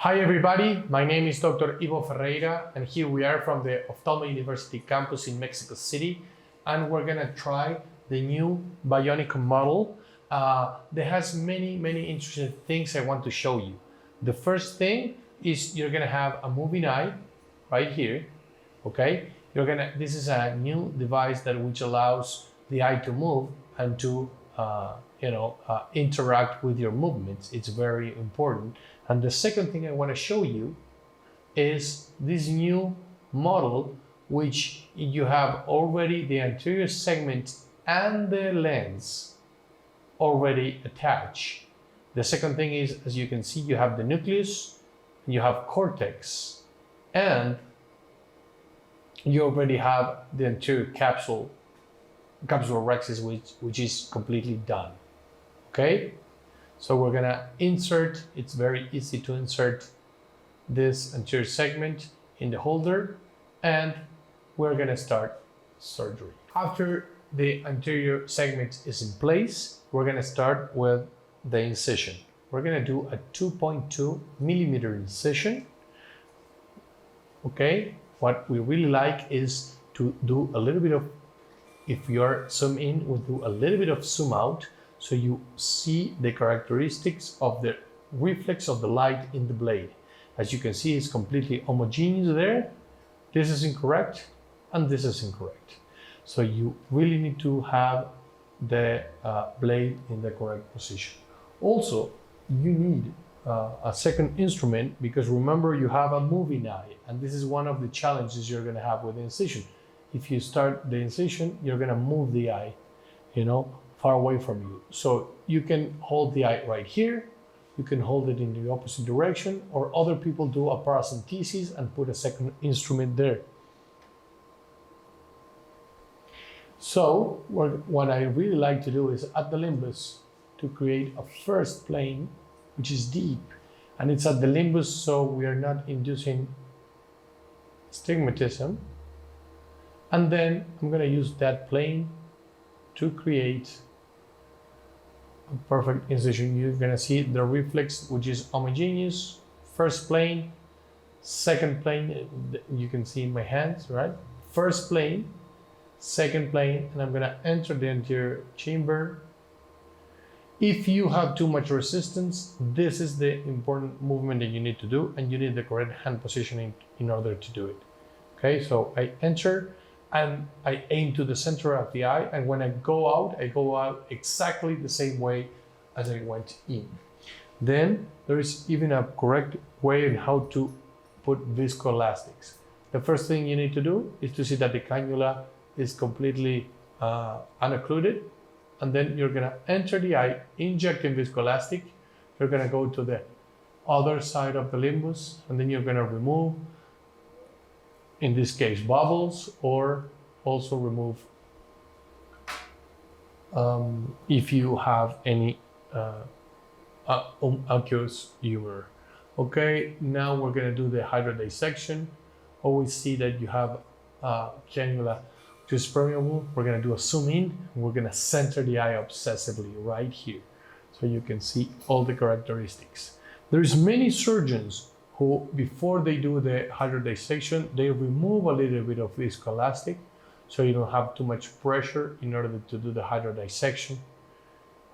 Hi everybody, my name is Dr. Ivo Ferreira and here we are from the Ophthalmo University campus in Mexico City, and we're gonna try the new Bioniko model. That has many interesting things I want to show you. The first thing is you're gonna have a moving eye right here, okay? This is a new device which allows the eye to move and to interact with your movements. It's very important. And the second thing I want to show you is this new model, which you have already the anterior segment and the lens already attached. The second thing is, as you can see, you have the nucleus, you have cortex, and you already have the anterior capsule rhexis, which is completely done. Okay, so we're gonna insert. It's very easy to insert this anterior segment in the holder, and we're gonna start surgery. After the anterior segment is in place, we're gonna start with the incision. We're gonna do a 2.2 millimeter incision. Okay, what we really like is to do a little bit of, if you're zoom in, we'll do a little bit of zoom out so you see the characteristics of the reflex of the light in the blade. As you can see, it's completely homogeneous there. This is incorrect and this is incorrect. So you really need to have the blade in the correct position. Also, you need a second instrument, because remember, you have a moving eye, and this is one of the challenges you're going to have with the incision. If you start the incision, you're going to move the eye, far away from you. So you can hold the eye right here, you can hold it in the opposite direction, or other people do a paracentesis and put a second instrument there. So what I really like to do is at the limbus to create a first plane which is deep, and it's at the limbus, so we are not inducing stigmatism. And then I'm going to use that plane to create a perfect incision. You're going to see the reflex, which is homogeneous. First plane, second plane, you can see in my hands, right? First plane, second plane, and I'm going to enter the anterior chamber. If you have too much resistance, this is the important movement that you need to do, and you need the correct hand positioning in order to do it. Okay, so I enter and I aim to the center of the eye, and when I go out exactly the same way as I went in. Then there is even a correct way in how to put viscoelastics. The first thing you need to do is to see that the cannula is completely unoccluded, and then you're gonna enter the eye, injecting viscoelastic. You're gonna go to the other side of the limbus, and then you're gonna remove, in this case, bubbles, or also remove if you have any aqueous humor. Okay, now we're gonna do the hydrodissection. Always see that you have cannula which is permeable. We're gonna do a zoom in, and we're gonna center the eye obsessively right here, so you can see all the characteristics. There's many surgeons who, before they do the hydrodissection, they remove a little bit of viscoelastic, so you don't have too much pressure in order to do the hydrodissection.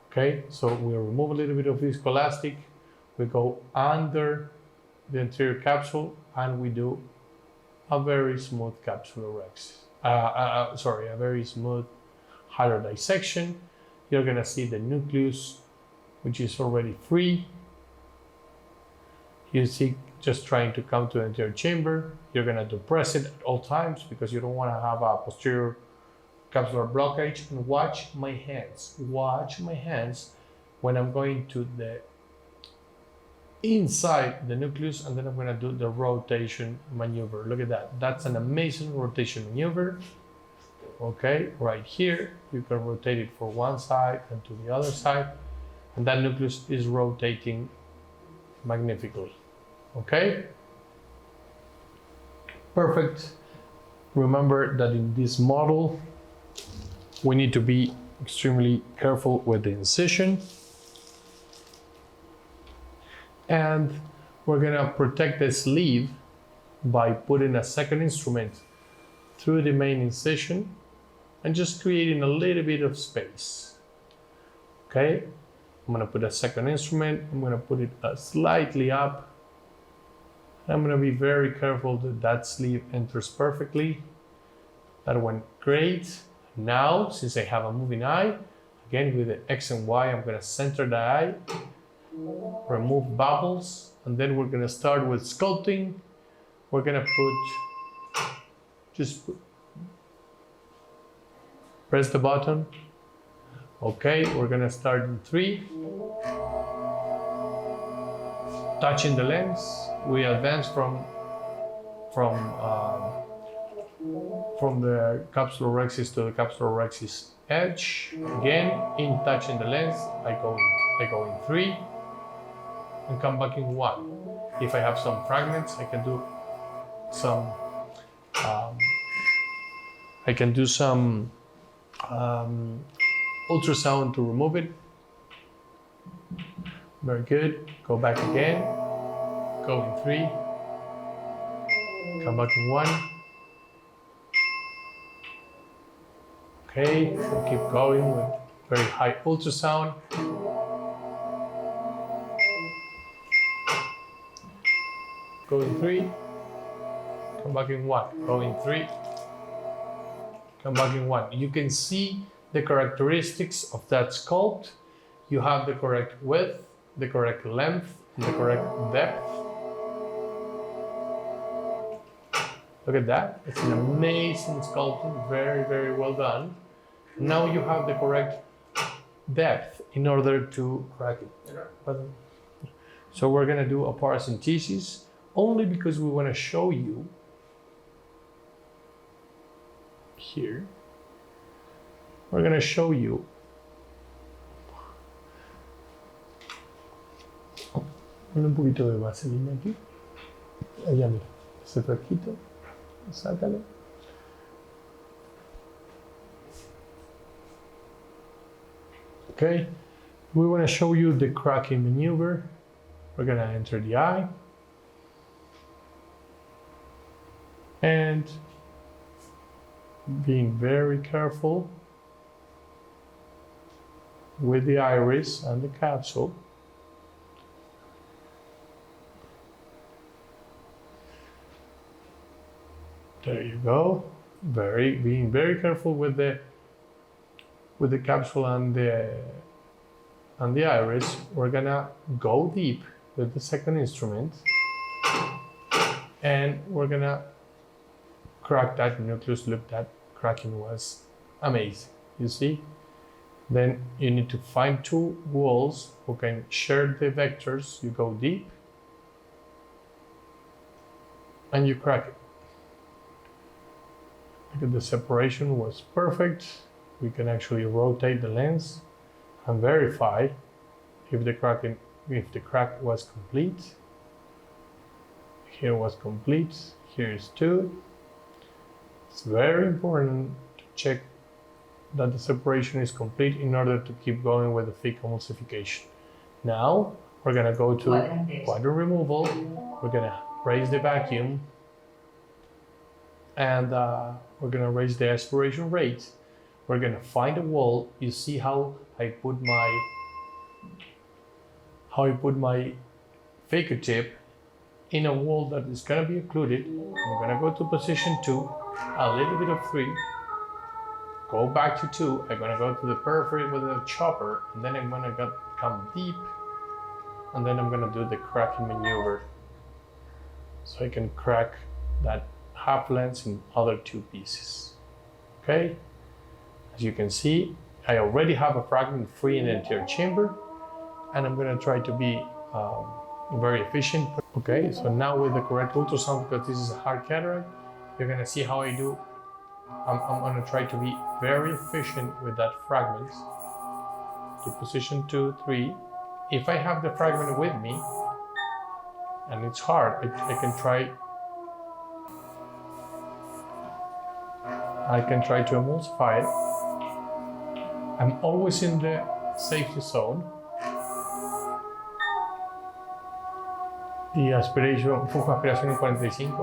Okay, so we remove a little bit of viscoelastic, we go under the anterior capsule, and we do a very smooth capsular rhexis. A very smooth hydrodissection. You're gonna see the nucleus, which is already free. You see, just trying to come to the anterior chamber. You're gonna depress it at all times because you don't want to have a posterior capsular blockage. And watch my hands. Watch my hands when I'm going to the inside the nucleus, and then I'm gonna do the rotation maneuver. Look at that. That's an amazing rotation maneuver. Okay, right here, you can rotate it for one side and to the other side, and that nucleus is rotating magnificently. Okay, perfect. Remember that in this model, we need to be extremely careful with the incision. And we're gonna protect the sleeve by putting a second instrument through the main incision and just creating a little bit of space. Okay, I'm gonna put a second instrument, I'm gonna put it slightly up. I'm gonna be very careful that that sleeve enters perfectly. That went great. Now, since I have a moving eye, again with the X and Y, I'm gonna center the eye, remove bubbles, and then we're gonna start with sculpting. We're gonna press the button. Okay, we're gonna start in 3. Touching the lens, we advance from the capsular rhexis to the capsular rhexis edge. Again, in touching the lens, I go in 3 and come back in 1. If I have some fragments, I can do some ultrasound to remove it. Very good. Go back again. Go in 3. Come back in 1. Okay, we'll keep going with very high ultrasound. Go in 3. Come back in 1. Go in 3. Come back in 1. You can see the characteristics of that sculpt. You have the correct width, the correct length, and the correct depth. Look at that. It's an amazing sculpting. Very, very well done. Now you have the correct depth in order to crack it. So we're going to do a paracentesis only because we want to show you here. We're going to show you un poquito de vaselina aquí. Allá mira, ese frasquito, sácalo. Okay, we want to show you the cracking maneuver. We're going to enter the eye and being very careful with the iris and the capsule. There you go. Being very careful with the capsule and the iris. We're gonna go deep with the second instrument, and we're gonna crack that nucleus. Look, that cracking was amazing. You see? Then you need to find 2 walls who can share the vectors. You go deep and you crack it. Look at the separation was perfect. We can actually rotate the lens and verify if the crack was complete. Here was complete. Here is 2. It's very important to check that the separation is complete in order to keep going with the thick emulsification. Now we're gonna go to quadrant removal. We're gonna raise the vacuum and we're gonna raise the aspiration rate. We're gonna find a wall. You see how I put my phaco tip in a wall that is gonna be occluded. I'm gonna go to position 2, a little bit of 3, go back to 2. I'm gonna go to the periphery with the chopper, and then I'm gonna come deep, and then I'm gonna do the cracking maneuver. So I can crack that half lens in other 2 pieces. Okay? As you can see, I already have a fragment free in the anterior chamber, and I'm gonna try to be very efficient. Okay, so now with the correct ultrasound, because this is a hard cataract, you're gonna see how I do. I'm gonna try to be very efficient with that fragment. To position 2, 3. If I have the fragment with me, and it's hard, I can try to emulsify it. I'm always in the safety zone. The aspiration, flujo de aspiración en 45.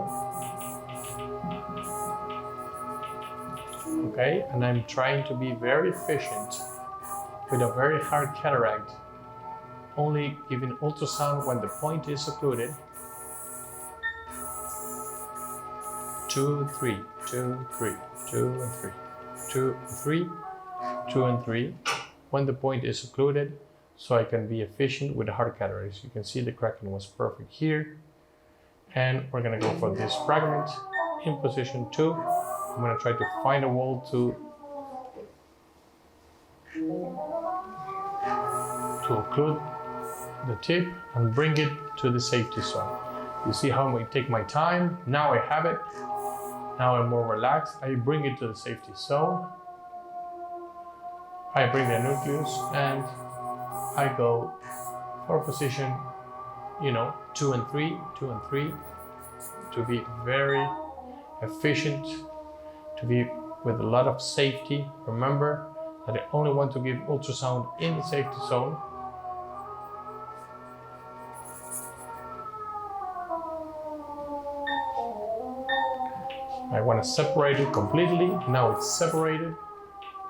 Okay, and I'm trying to be very efficient with a very hard cataract, only giving ultrasound when the point is occluded. 2 and 3, 2, 3, 2 and 3, 2, 3, 2 and 3, when the point is occluded, so I can be efficient with the hard cataracts. You can see the cracking was perfect here. And we're gonna go for this fragment in position 2. I'm gonna try to find a wall to occlude the tip and bring it to the safety zone. You see how I take my time? Now I have it. Now I'm more relaxed. I bring it to the safety zone. I bring the nucleus and I go for position, 2 and 3, 2 and 3, to be very efficient, to be with a lot of safety. Remember that I only want to give ultrasound in the safety zone. I want to separate it completely. Now it's separated.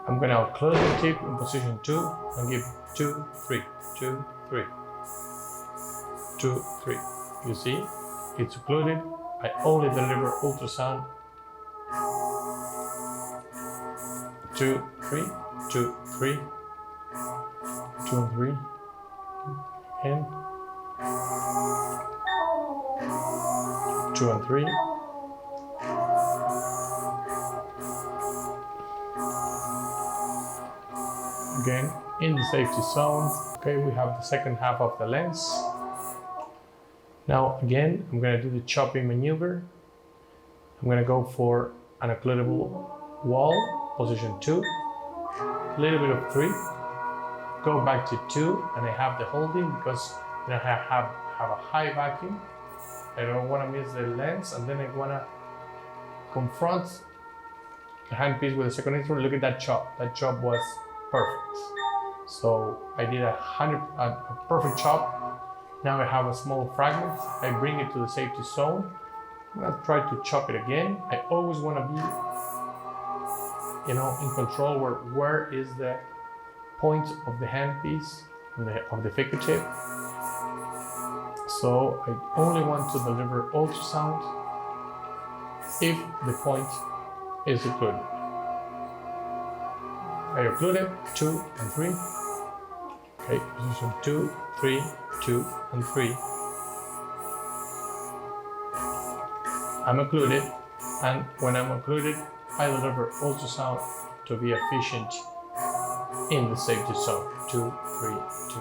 I'm going to occlude the tip in position 2 and give 2, 3, 2, 3, 2, 3. You see, it's occluded. I only deliver ultrasound. 2, 3, 2, 3, 2 and 3, and 2 and 3. Again, in the safety zone. Okay, we have the second half of the lens. Now again, I'm going to do the chopping maneuver. I'm going to go for an occludable wall, position 2, a little bit of 3, go back to 2, and I have the holding because I have a high vacuum. I don't want to miss the lens, and then I want to confront the handpiece with the second instrument. Look at that chop. That chop was perfect. So I did a perfect chop. Now I have a small fragment. I bring it to the safety zone. I'm gonna try to chop it again. I always want to be, in control where is the point of the handpiece of the figure tip. So I only want to deliver ultrasound if the point is occluded. I occluded 2 and 3. Okay, position 2, 3, 2 and 3. I'm occluded, and when I'm occluded, I deliver ultrasound to be efficient in the safety zone. 2, 3, 2,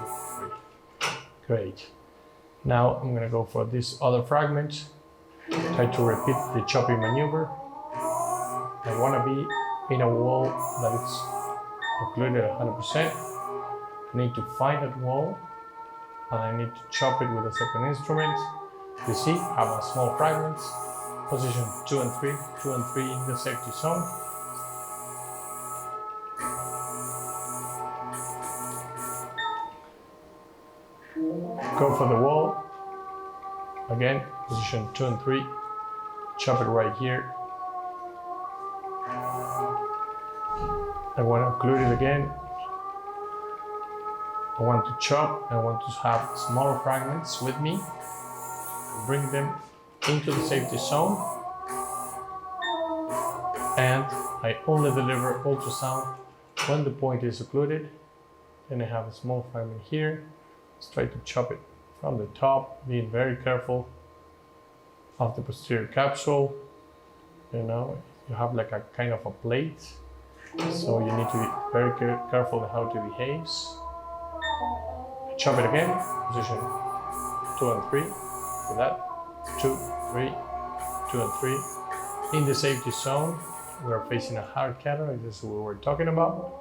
3. Great. Now I'm going to go for this other fragment. Try to repeat the chopping maneuver. I want to be in a wall that is occluded 100%. I need to find that wall, and I need to chop it with a second instrument. You see, I have a small fragment. Position 2 and 3, 2 and 3 in the safety zone. Go for the wall. Again, position 2 and 3. Chop it right here. I want to occlude it again. I want to chop. I want to have smaller fragments with me. Bring them into the safety zone. And I only deliver ultrasound when the point is occluded. Then I have a small fragment here. Let's try to chop it from the top, being very careful of the posterior capsule. You have like a kind of a plate, so you need to be very careful of how it behaves. Chop it again, position 2 and 3, with that, 2, 3, 2 and 3. In the safety zone, we're facing a hard cataract, this is what we're talking about.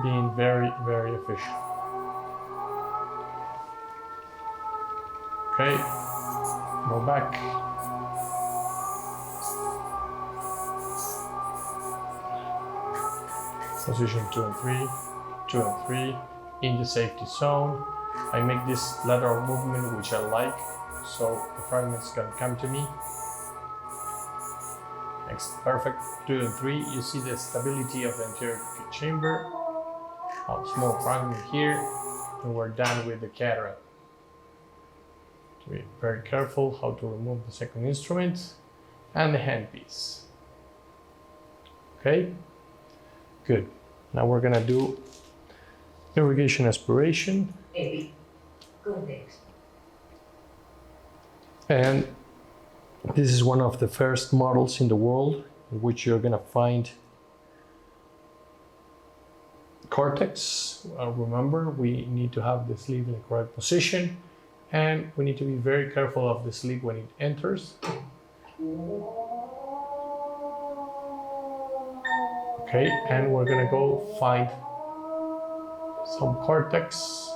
Being very, very efficient. Okay, go back. Position 2 and 3, 2 and 3 in the safety zone. I make this lateral movement which I like, so the fragments can come to me. Next, perfect. 2 and 3, you see the stability of the interior chamber. A small fragment here, and we're done with the cataract. To be very careful how to remove the second instrument and the handpiece. Okay, good. Now we're gonna do irrigation aspiration. Context. And this is one of the first models in the world in which you're gonna find cortex. Remember, we need to have the sleeve in the correct position, and we need to be very careful of the sleeve when it enters. Okay, and we're gonna go find some cortex.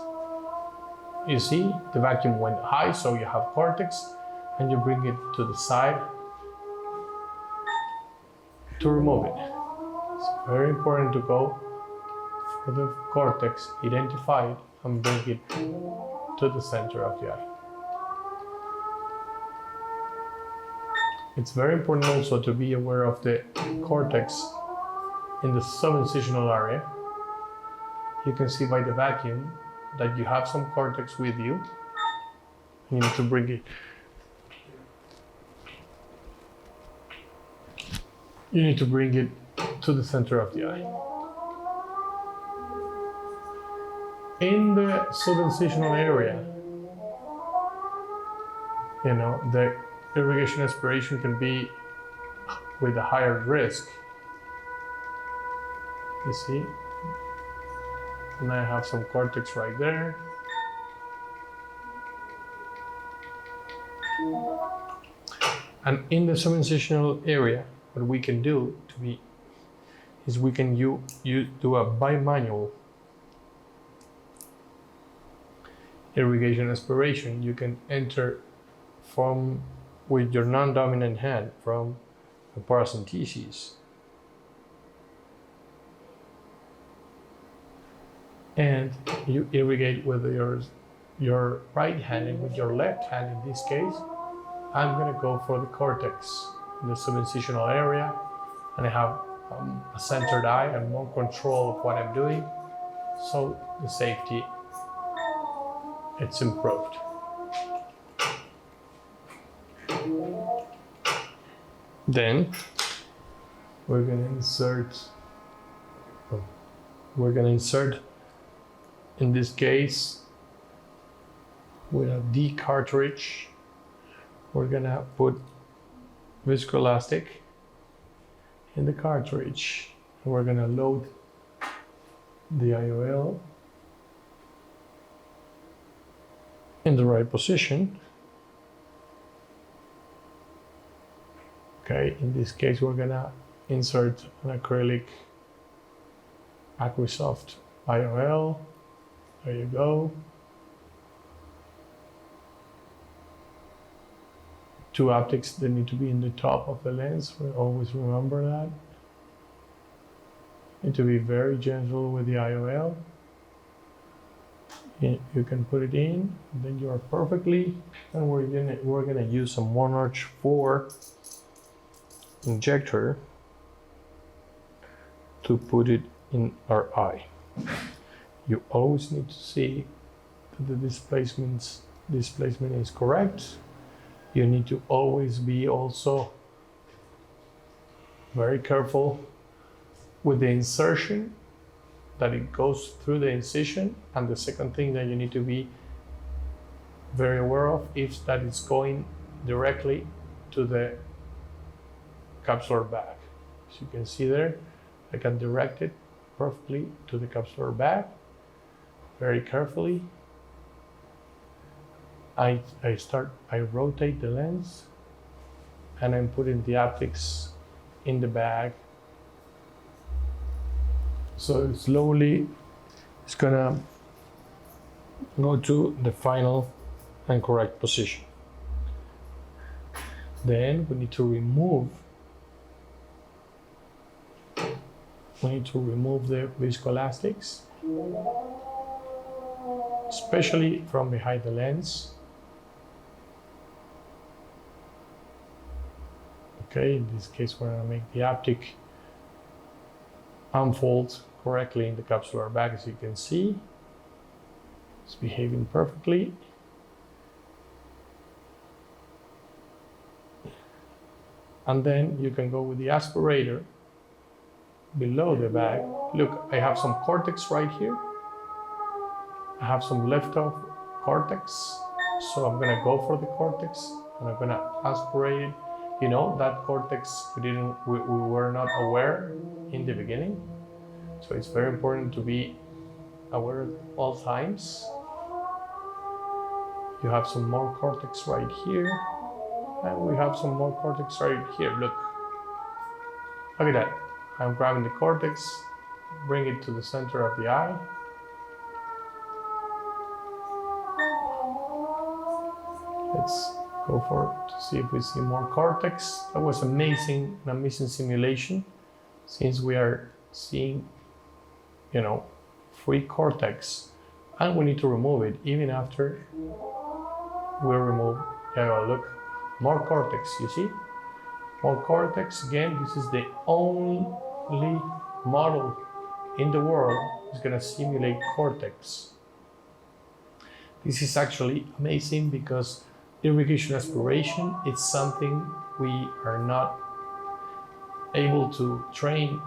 You see, the vacuum went high, so you have cortex, and you bring it to the side to remove it. It's very important to go for the cortex, identify it, and bring it to the center of the eye. It's very important also to be aware of the cortex in the subincisional area. You can see by the vacuum that you have some cortex with you. You need to bring it. You need to bring it to the center of the eye. In the subincisional area, you know, the irrigation aspiration can be with a higher risk. You see? And I have some cortex right there. And in the subincisional area, what we can do is we can you do a bimanual irrigation aspiration. You can enter from with your non-dominant hand from a paracentesis. And you irrigate with your right hand, and with your left hand in this case, I'm gonna go for the cortex in the subincisional area, and I have a centered eye and more control of what I'm doing, so the safety, it's improved. Then we're gonna insert, in this case, with a D cartridge, we're gonna put viscoelastic in the cartridge. And we're gonna load the IOL in the right position. Okay, in this case, we're gonna insert an acrylic Acrysoft IOL. There you go. 2 optics that need to be in the top of the lens. We always remember that. Need to be very gentle with the IOL. You can put it in, and then you are perfectly. And we're gonna use some Monarch 4 injector to put it in our eye. You always need to see that the displacement is correct. You need to always be also very careful with the insertion, that it goes through the incision. And the second thing that you need to be very aware of is that it's going directly to the capsular bag. As you can see there, I can direct it perfectly to the capsular bag very carefully. I rotate the lens, and I'm putting the optics in the bag. So slowly it's gonna go to the final and correct position. Then we need to remove the viscoelastics. especially from behind the lens. Okay, in this case, we're going to make the optic unfold correctly in the capsular bag, as you can see. It's behaving perfectly. And then you can go with the aspirator below the bag. Look, I have some cortex right here. I have some leftover cortex. So I'm gonna go for the cortex and I'm gonna aspirate it. You know, that cortex we were not aware in the beginning. So it's very important to be aware at all times. You have some more cortex right here. And we have some more cortex right here. Look at that. I'm grabbing the cortex, bring it to the center of the eye. Let's go for it to see if we see more cortex. That was an amazing simulation, since we are seeing, you know, free cortex, and we need to remove it even after we remove. Yeah, look. More cortex, you see? More cortex. Again, this is the only model in the world that's going to simulate cortex. This is actually amazing because irrigation aspiration is something we are not able to train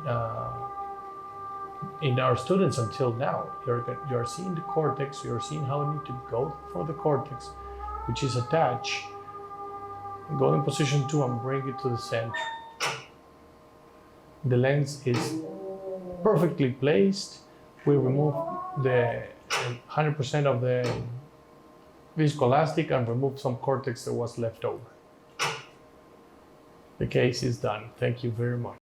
in our students until now. You're seeing the cortex, you're seeing how we need to go for the cortex, which is attached. Go in position 2 and bring it to the center. The lens is perfectly placed. We remove the 100% of the viscoelastic and remove some cortex that was left over. The case is done. Thank you very much.